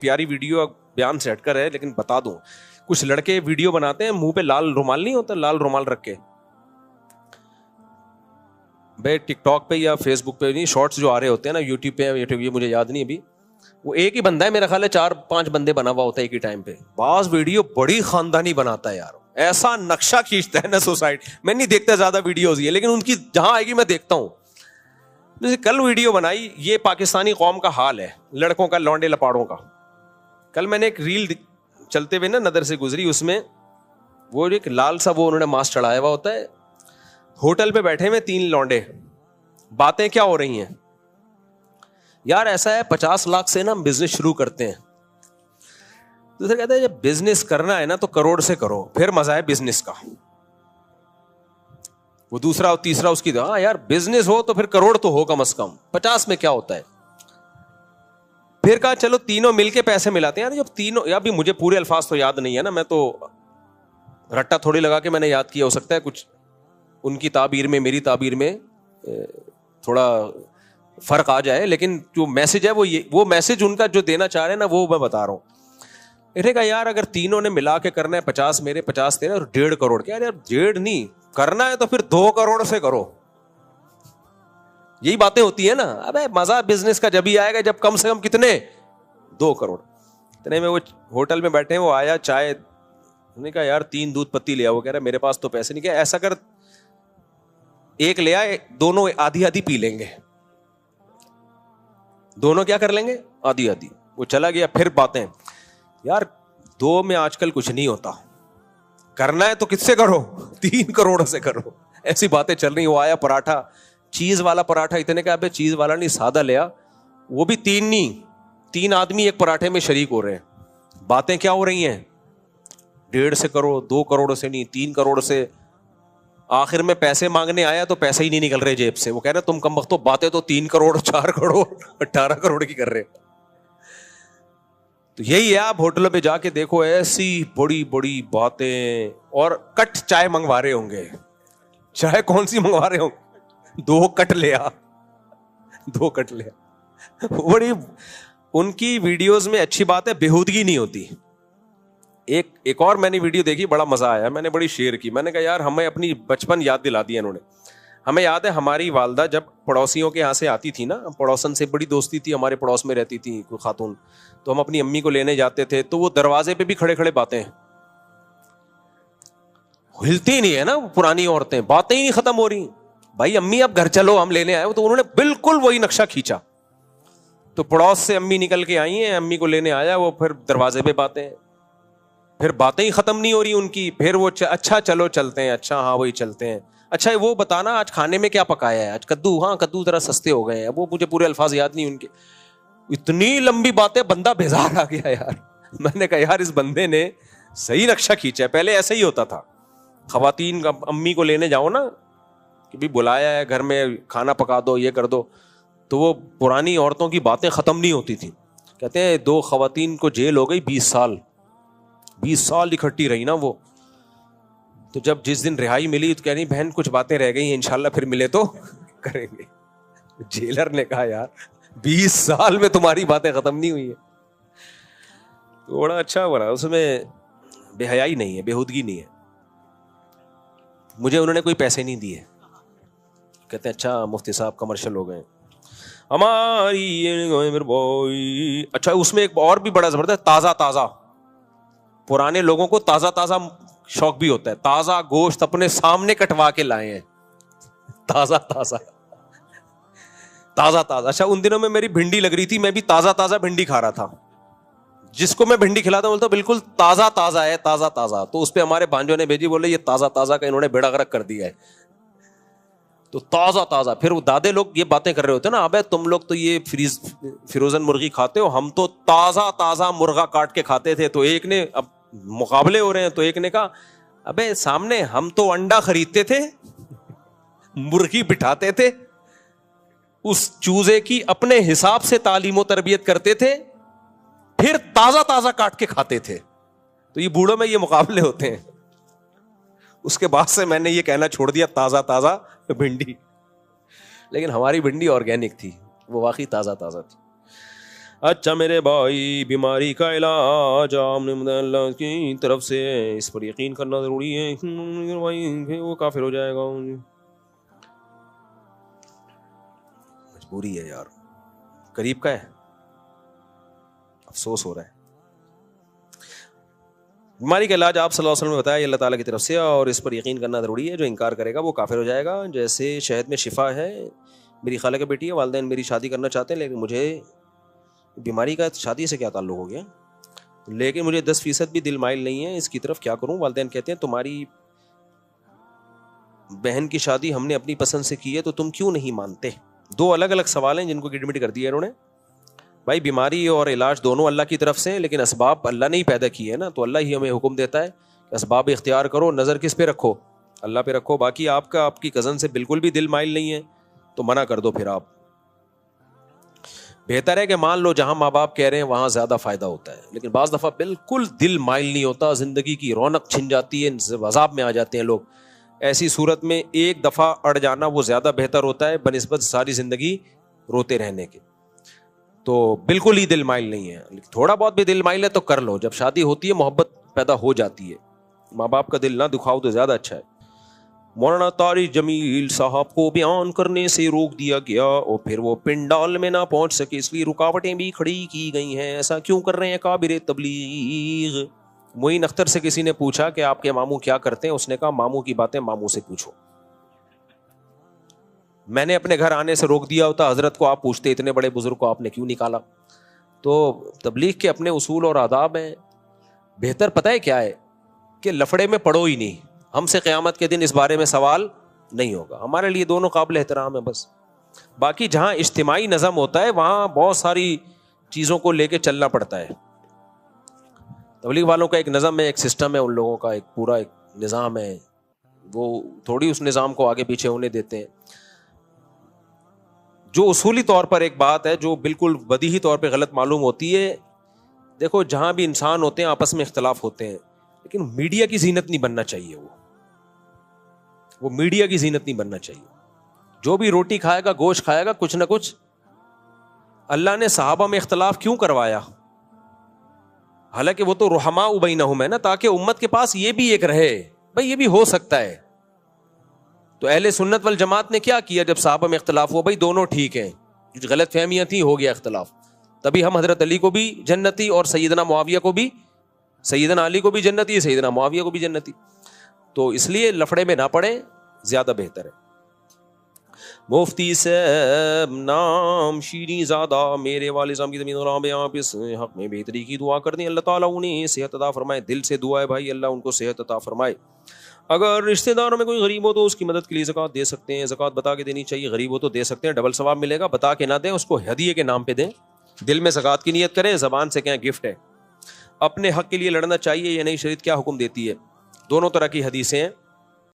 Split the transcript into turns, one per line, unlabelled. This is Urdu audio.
پیاری ویڈیو بیان سے ہٹ کر ہے لیکن بتا دوں, کچھ لڑکے ویڈیو بناتے ہیں منہ پہ لال رومال نہیں ہوتا, لال رومال رکھ کے بھائی ٹک ٹاک پہ یا فیس بک پہ نہیں, شارٹس جو آ رہے ہوتے ہیں نا یوٹیوب پہ, یہ مجھے یاد نہیں ابھی, وہ ایک ہی بندہ ہے میرا خیال ہے 4-5 بندے بنا ہوا ہوتا ہے ایک ہی ٹائم پہ. بعض ویڈیو بڑی خاندانی بناتا ہے یار, ایسا نقشہ کھینچتا ہے نا سوسائٹی. میں نہیں دیکھتا زیادہ ویڈیوز یہ, لیکن ان کی جہاں آئے گی میں دیکھتا ہوں. جیسے کل ویڈیو بنائی, یہ پاکستانی قوم کا حال ہے لڑکوں کا, لونڈے لپاڑوں کا. کل میں نے ایک ریل چلتے ہوئے نا نظر سے گزری, اس میں وہ ایک لال سا وہ انہوں نے ماسک چڑھایا ہوا ہوتا ہے, ہوٹل پہ بیٹھے ہوئے 3 لونڈے, باتیں کیا ہو رہی ہیں یار, ایسا ہے 50 لاکھ سے نا ہم بزنس شروع کرتے ہیں. دوسرے کہتے ہیں جب بزنس کرنا ہے نا تو کروڑ سے کرو, پھر مزہ ہے بزنس کا. وہ دوسرا اور تیسرا اس کی, ہاں یار بزنس ہو تو پھر کروڑ تو ہو کم از کم, 50 میں کیا ہوتا ہے. پھر کہا چلو تینوں مل کے پیسے ملاتے ہیں. یار جب تینوں, یا بھی مجھے پورے الفاظ تو یاد نہیں ہے نا, میں تو رٹا تھوڑی لگا کے میں نے یاد کیا, ہو سکتا ہے کچھ ان کی تعبیر میں میری تعبیر میں تھوڑا فرق آ جائے, لیکن جو میسج ہے وہ میسج ان کا جو دینا چاہ رہے ہیں نا وہ میں بتا رہا ہوں. میرے کہا یار اگر تینوں نے ملا کے کرنا ہے 50 میرے 50 تیرے اور 1.5 کروڑ, کیا یار 1.5 نہیں کرنا ہے تو پھر 2 کروڑ سے کرو. یہی باتیں ہوتی ہیں نا. ابے مزہ بزنس کا جب ہی آئے گا جب کم سے کم کتنے 2 کروڑ. اتنے میں وہ ہوٹل میں بیٹھے, وہ آیا چائے, نے کہا یار 3 دودھ پتی لے آ. وہ کہہ رہا میرے پاس تو پیسے نہیں. کہ ایسا کر ایک لے آئے, دونوں آدھی آدھی پی لیں گے, دونوں کیا کر لیں گے آدھی آدھی. وہ چلا گیا. پھر باتیں یار 2 میں آج کل کچھ نہیں ہوتا, کرنا ہے تو کس سے کرو 3 کروڑ سے کرو. ایسی باتیں چل رہی. وہ آیا پراٹھا, چیز والا پراٹھا, اتنے کا چیز والا نہیں سادہ لیا, وہ بھی 3 نہیں 3 آدمی ایک پراٹھے میں شریک ہو رہے ہیں. باتیں کیا ہو رہی ہیں 1.5 سے کرو, 2 کروڑ سے نہیں 3 کروڑ سے. آخر میں پیسے مانگنے آیا تو پیسے ہی نہیں نکل رہے جیب سے. وہ کہہ رہے تم کم وقت باتیں تو 3 کروڑ 4 کروڑ 18 کروڑ کی کر رہے. تو یہی ہے, آپ ہوٹلوں پہ جا کے دیکھو ایسی بڑی بڑی باتیں, اور کٹ چائے منگوا رہے ہوں گے. چائے کون سی منگوا رہے ہوں, 2 کٹ لیا 2 کٹ لیا. بڑی ان کی ویڈیوز میں اچھی بات ہے بےہودگی نہیں ہوتی. ایک اور میں نے ویڈیو دیکھی, بڑا مزہ آیا, میں نے بڑی شیئر کی. میں نے کہا یار ہمیں اپنی بچپن یاد دلا دیا انہوں نے. ہمیں یاد ہے ہماری والدہ جب پڑوسیوں کے یہاں سے آتی تھی نا, پڑوسن سے بڑی دوستی تھی, ہمارے پڑوس میں رہتی تھی کوئی خاتون, تو ہم اپنی امی کو لینے جاتے تھے تو وہ دروازے پہ بھی کھڑے کھڑے باتیں, ہلتی نہیں ہے نا پرانی عورتیں, باتیں ہی نہیں ختم ہو رہی. بھائی امی اب گھر چلو ہم لینے آئے. تو انہوں نے بالکل وہی نقشہ کھینچا. تو پڑوس سے امی نکل کے آئی ہیں, امی کو لینے آیا, وہ پھر دروازے پہ باتیں, پھر باتیں ہی ختم نہیں ہو رہی ان کی. پھر وہ اچھا چلو چلتے ہیں, اچھا ہاں وہی چلتے ہیں, اچھا وہ بتانا آج کھانے میں کیا پکایا ہے, آج کدو, ہاں کدو ذرا سستے ہو گئے ہیں. وہ مجھے پورے الفاظ یاد نہیں ان کے. اتنی لمبی باتیں, بندہ بیزار آ گیا یار. میں نے کہا یار اس بندے نے صحیح نقشہ کھینچا ہے. پہلے ایسا ہی ہوتا تھا, خواتین امی کو لینے جاؤ نا کہ بھی بلایا ہے گھر میں, کھانا پکا دو, یہ کر دو, تو وہ پرانی عورتوں کی باتیں ختم نہیں ہوتی تھیں. کہتے ہیں 2 خواتین کو جیل ہو گئی 20 سال اکٹھی رہی نا وہ. تو جب جس دن رہائی ملی تو کہہ رہی بہن کچھ باتیں رہ گئی ہیں, انشاءاللہ پھر ملے تو کریں گے. جیلر نے کہا یار 20 سال میں تمہاری باتیں ختم نہیں ہوئی ہیں. تو بڑا اچھا بنا, اس میں بے حیائی نہیں ہے, بےہودگی نہیں ہے. مجھے انہوں نے کوئی پیسے نہیں دیے. کہتے ہیں اچھا مفتی صاحب کمرشل ہو گئے ہماری. اچھا اس میں ایک اور بھی بڑا زبردست, تازہ پرانے لوگوں کو تازہ شوق بھی ہوتا ہے. تازہ گوشت اپنے سامنے کٹوا کے لائے ہیں, تازہ. اچھا ان دنوں میں میری بھنڈی لگ رہی تھی, میں بھی تازہ بھنڈی کھا رہا تھا. جس کو میں بھنڈی کھلاتا ہوں بولتا ہوں بالکل تازہ ہے, تازہ. تو اس پہ ہمارے بھانجوں نے بھیجی, بولے یہ تازہ کا انہوں نے بیڑا غرق کر دیا ہے. تو تازہ. پھر وہ دادے لوگ یہ باتیں کر رہے ہوتے ہیں نا, ابے تم لوگ تو یہ فروزن مرغی کھاتے ہو, ہم تو تازہ مرغا کاٹ کے کھاتے تھے. تو ایک نے, اب مقابلے ہو رہے ہیں, تو ایک نے کہا ابے سامنے ہم تو انڈا خریدتے تھے, مرغی بٹھاتے تھے, اس چوزے کی اپنے حساب سے تعلیم و تربیت کرتے تھے, پھر تازہ کاٹ کے کھاتے تھے. تو یہ بوڑھوں میں یہ مقابلے ہوتے ہیں. اس کے بعد سے میں نے یہ کہنا چھوڑ دیا تازہ بھنڈی. لیکن ہماری بھنڈی آرگینک تھی, وہ واقعی تازہ تھی. اچھا میرے بھائی بیماری کا علاج آپ نے اللہ کی طرف سے ہے، اس پر یقین کرنا ضروری ہے. بھائی وہ کافر ہو جائے گا. مجبوری ہے یار، قریب کا ہے، افسوس ہو رہا ہے. بیماری کا علاج آپ صلی اللہ علیہ وسلم نے بتایا اللہ تعالیٰ کی طرف سے، اور اس پر یقین کرنا ضروری ہے. جو انکار کرے گا وہ کافر ہو جائے گا. جیسے شہد میں شفا ہے. میری خالہ کی بیٹی ہے، والدین میری شادی کرنا چاہتے ہیں لیکن مجھے بیماری کا شادی سے کیا تعلق ہو گیا، لیکن مجھے 10% بھی دل مائل نہیں ہے اس کی طرف، کیا کروں؟ والدین کہتے ہیں تمہاری بہن کی شادی ہم نے اپنی پسند سے کی ہے تو تم کیوں نہیں مانتے؟ دو الگ الگ سوال ہیں جن کو گڈمٹ کر دیا انہوں نے. بھائی بیماری اور علاج دونوں اللہ کی طرف سے، لیکن اسباب اللہ نے ہی پیدا کیے ہیں نا، تو اللہ ہی ہمیں حکم دیتا ہے کہ اسباب اختیار کرو. نظر کس پہ رکھو؟ اللہ پہ رکھو. باقی آپ کی کزن سے بالکل بھی دل مائل نہیں ہے تو منع کر دو. پھر آپ بہتر ہے کہ مان لو جہاں ماں باپ کہہ رہے ہیں وہاں زیادہ فائدہ ہوتا ہے، لیکن بعض دفعہ بالکل دل مائل نہیں ہوتا، زندگی کی رونق چھن جاتی ہے، عذاب میں آ جاتے ہیں لوگ. ایسی صورت میں ایک دفعہ اڑ جانا وہ زیادہ بہتر ہوتا ہے بنسبت ساری زندگی روتے رہنے کے. تو بالکل ہی دل مائل نہیں ہے، تھوڑا بہت بھی دل مائل ہے تو کر لو. جب شادی ہوتی ہے محبت پیدا ہو جاتی ہے، ماں باپ کا دل نہ دکھاؤ تو زیادہ اچھا ہے. مولانا طارق جمیل صاحب کو بیان کرنے سے روک دیا گیا اور پھر وہ پنڈال میں نہ پہنچ سکے، اس لیے رکاوٹیں بھی کھڑی کی گئی ہیں. ایسا کیوں کر رہے ہیں کابر تبلیغ؟ معین اختر سے کسی نے پوچھا کہ آپ کے ماموں کیا کرتے ہیں، اس نے کہا ماموں کی باتیں ماموں سے پوچھو. میں نے اپنے گھر آنے سے روک دیا ہوتا، حضرت کو آپ پوچھتے اتنے بڑے بزرگ کو آپ نے کیوں نکالا. تو تبلیغ کے اپنے اصول اور آداب ہیں. بہتر پتہ ہے کیا ہے کہ لفڑے میں پڑو ہی نہیں. ہم سے قیامت کے دن اس بارے میں سوال نہیں ہوگا. ہمارے لیے دونوں قابل احترام ہے بس. باقی جہاں اجتماعی نظم ہوتا ہے وہاں بہت ساری چیزوں کو لے کے چلنا پڑتا ہے. تبلیغ والوں کا ایک نظم ہے، ایک سسٹم ہے، ان لوگوں کا ایک پورا ایک نظام ہے، وہ تھوڑی اس نظام کو آگے پیچھے ہونے دیتے ہیں. جو اصولی طور پر ایک بات ہے جو بالکل بدیہی طور پہ غلط معلوم ہوتی ہے، دیکھو جہاں بھی انسان ہوتے ہیں آپس میں اختلاف ہوتے ہیں، لیکن میڈیا کی زینت نہیں بننا چاہیے. وہ میڈیا کی زینت نہیں بننا چاہیے. جو بھی روٹی کھائے گا گوشت کھائے گا کچھ نہ کچھ. اللہ نے صحابہ میں اختلاف کیوں کروایا؟ حالانکہ وہ تو رحماء بینہم ہے نا، تاکہ امت کے پاس یہ بھی ایک رہے بھائی یہ بھی ہو سکتا ہے. تو اہل سنت والجماعت نے کیا کیا جب صحابہ میں اختلاف ہوا؟ بھائی دونوں ٹھیک ہیں، جو غلط فہمیاں تھیں ہو گیا اختلاف. تبھی ہم حضرت علی کو بھی جنتی اور سیدنا معاویہ کو بھی، سیدنا علی کو بھی جنتی، سیدنا معاویہ کو بھی جنتی. تو اس لیے لفڑے میں نہ پڑے، زیادہ بہتر ہے. مفتی صاحب نام شیریں زادہ میرے والد صاحب کی زمین اور آپ اس حق میں بہتری کی دعا کر دیں، اللہ تعالیٰ انہیں صحت عطا فرمائے. دل سے دعا ہے بھائی، اللہ ان کو صحت عطا فرمائے. اگر رشتہ داروں میں کوئی غریب ہو تو اس کی مدد کے لیے زکوٰۃ دے سکتے ہیں. زکوٰۃ بتا کے دینی چاہیے، غریب ہو تو دے سکتے ہیں، ڈبل ثواب ملے گا. بتا کے نہ دیں، اس کو ہدیے کے نام پہ دیں. دل میں زکوٰۃ کی نیت کریں، زبان سے کہیں گفٹ ہے. اپنے حق کے لیے لڑنا چاہیے یا نہیں، شریعت کیا حکم دیتی ہے؟ دونوں طرح کی حدیثیں ہیں.